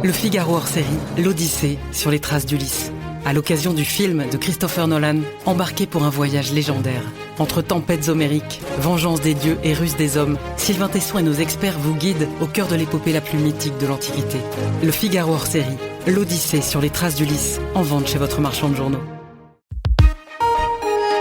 Le Figaro hors série, l'Odyssée sur les traces d'Ulysse. À l'occasion du film de Christopher Nolan, embarqué pour un voyage légendaire. Entre tempêtes homériques, vengeance des dieux et ruse des hommes, Sylvain Tesson et nos experts vous guident au cœur de l'épopée la plus mythique de l'Antiquité. Le Figaro hors série, l'Odyssée sur les traces d'Ulysse, en vente chez votre marchand de journaux.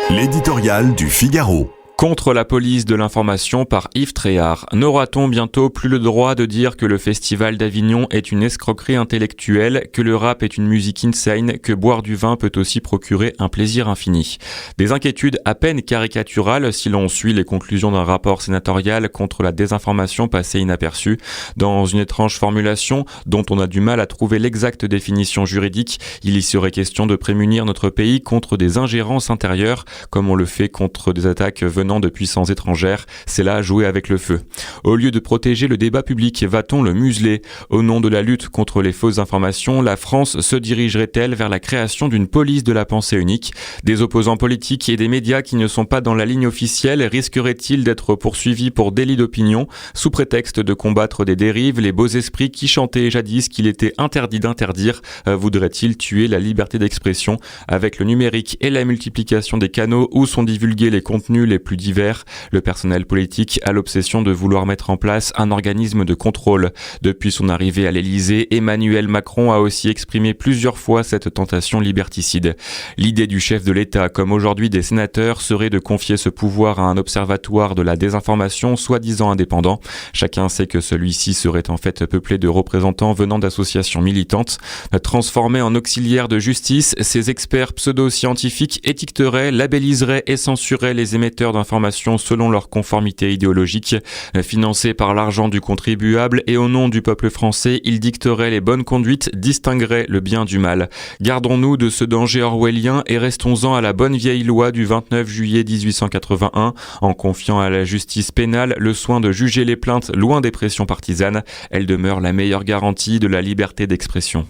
L'éditorial du Figaro. Contre la police de l'information par Yves Tréhard. N'aura-t-on bientôt plus le droit de dire que le Festival d'Avignon est une escroquerie intellectuelle, que le rap est une musique insane, que boire du vin peut aussi procurer un plaisir infini? Des inquiétudes à peine caricaturales si l'on suit les conclusions d'un rapport sénatorial contre la désinformation passé inaperçu. Dans une étrange formulation dont on a du mal à trouver l'exacte définition juridique, il y serait question de prémunir notre pays contre des ingérences intérieures, comme on le fait contre des attaques venant de puissances étrangères. C'est là jouer avec le feu. Au lieu de protéger le débat public, va-t-on le museler? Au nom de la lutte contre les fausses informations, la France se dirigerait-elle vers la création d'une police de la pensée unique? Des opposants politiques et des médias qui ne sont pas dans la ligne officielle risqueraient-ils d'être poursuivis pour délit d'opinion sous prétexte de combattre des dérives? Les beaux esprits qui chantaient jadis qu'il était interdit d'interdire voudraient-ils tuer la liberté d'expression? Avec le numérique et la multiplication des canaux où sont divulgués les contenus les plus divers, le personnel politique a l'obsession de vouloir mettre en place un organisme de contrôle. Depuis son arrivée à l'Élysée, Emmanuel Macron a aussi exprimé plusieurs fois cette tentation liberticide. L'idée du chef de l'État, comme aujourd'hui des sénateurs, serait de confier ce pouvoir à un observatoire de la désinformation soi-disant indépendant. Chacun sait que celui-ci serait en fait peuplé de représentants venant d'associations militantes. Transformés en auxiliaires de justice, ces experts pseudo-scientifiques étiqueteraient, labelliseraient et censureraient les émetteurs d'informations selon leur conformité idéologique. Financés par l'argent du contribuable et au nom du peuple français, ils dicteraient les bonnes conduites, distingueraient le bien du mal. Gardons-nous de ce danger orwellien et restons-en à la bonne vieille loi du 29 juillet 1881, en confiant à la justice pénale le soin de juger les plaintes loin des pressions partisanes. Elle demeure la meilleure garantie de la liberté d'expression.